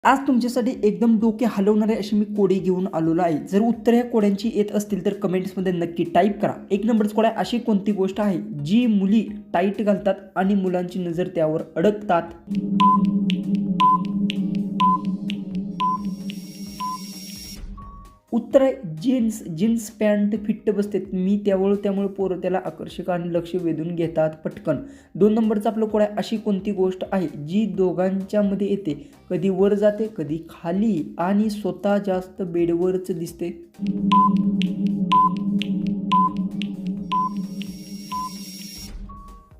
आज तुमच्यासाठी एकदम डोके हलवणारे अशी मी कोडे घेऊन आलेलो आहे. जर उत्तर या कोड्यांची येत असतील तर कमेंट्समध्ये नक्की टाईप करा. एक नंबरचा कोड आहे, अशी कोणती गोष्ट आहे जी मुली टाईट घालतात आणि मुलांची नजर त्यावर अडकतात? उत्तर आहे जीन्स. जीन्स पॅन्ट फिट्ट बसते मी त्यामुळे पोरं त्याला आकर्षक आणि लक्ष वेधून घेतात पटकन. 2 नंबरचा आपलं कोड आहे, अशी कोणती गोष्ट आहे जी दोघांच्या मध्ये येते, कधी वर जाते कधी खाली आणि स्वतः जास्त बेडवरच दिसते?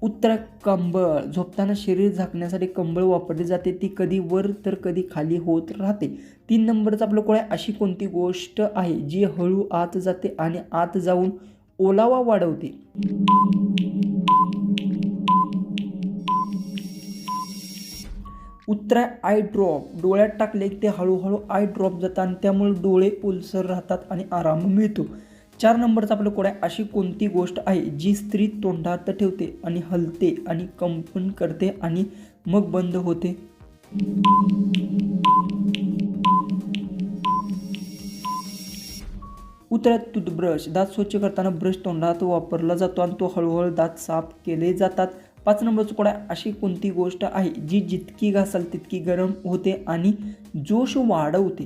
उत्तर कंबळ. झोपताना शरीर झाकण्यासाठी कंबळ वापरले जाते. ती कधी वर तर कधी खाली होत राहते. 3 नंबरचा आपलं कोड आहे, अशी कोणती गोष्ट आहे जी हळू आत जाते आणि आत जाऊन ओलावा वाढवते? उत्तर आहे आय ड्रॉप. डोळ्यात टाकले की ते हळूहळू आय ड्रॉप जातात आणि त्यामुळे डोळे ओलसर राहतात आणि आराम मिळतो. 4 नंबरचा आपलं कोड आहे, अशी कोणती गोष्ट आहे जी स्त्री तोंडात ठेवते आणि हलते आणि कंपन करते आणि मग बंद होते? उत्तर आहे टूथब्रश. दात स्वच्छ करताना ब्रश तोंडात वापरला जातो आणि तो हळूहळू दात साफ केले जातात. 5 नंबरचा कोड आहे, अशी कोणती गोष्ट आहे जी जितकी घासाल तितकी गरम होते आणि जोश वाढवते?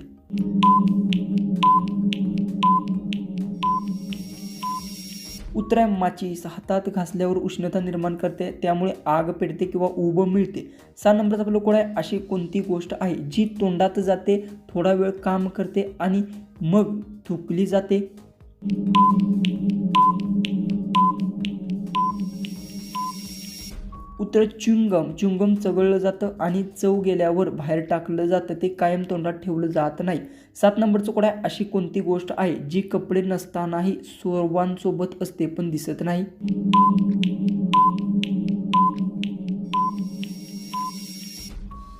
उत्तर आहे माचीस. हातात घासल्यावर उष्णता निर्माण करते त्यामुळे आग पेटते किंवा ऊब मिळते. 6 नंबरचा आपलं कोड आहे, अशी कोणती गोष्ट आहे जी तोंडात जाते, थोडा वेळ काम करते आणि मग थुंकली जाते? उत्तर च्युइंगम. च्युइंगम चघळलं जातं आणि चव गेल्यावर बाहेर टाकलं जातं, ते कायम तोंडात ठेवलं जात नाही. 7 नंबरचं कोड आहे, अशी कोणती गोष्ट आहे जी कपडे नसतानाही सर्वांसोबत असते पण दिसत नाही?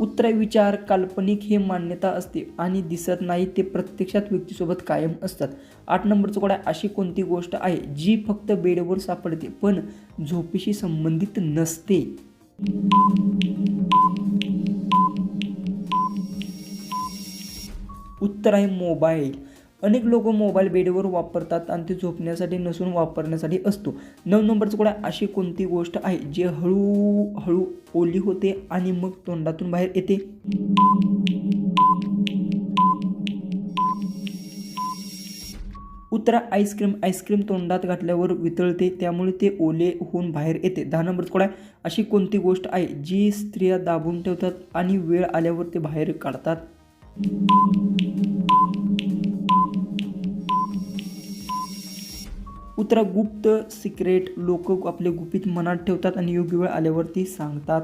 उत्तर आहे विचार. काल्पनिक हे मान्यता असते आणि दिसत नाही, ते प्रत्यक्षात व्यक्तीसोबत कायम असतात. 8 नंबरचं कोड आहे, अशी कोणती गोष्ट आहे जी फक्त बेडवर सापडते पण झोपेशी संबंधित नसते? उत्तर आहे मोबाईल. अनेक लोक मोबाईल बेडवर वापरतात आणि ते झोपण्यासाठी नसून वापरण्यासाठी असतो. 9 नंबरचं कोड आहे, अशी कोणती गोष्ट आहे जी हळूहळू ओली होते आणि मग तोंडातून बाहेर येते? उत्तर आहे आईस्क्रीम. आईस्क्रीम तोंडात घातल्यावर वितळते त्यामुळे ते ओले होऊन बाहेर येते. 10 नंबरचं कोड आहे, अशी कोणती गोष्ट आहे जी स्त्रिया दाबून ठेवतात आणि वेळ आल्यावर ते बाहेर काढतात? उत्तर गुप्त. सिक्रेट. लोक आपले गुपित मनात ठेवतात आणि योग्य वेळ आल्यावर ती सांगतात.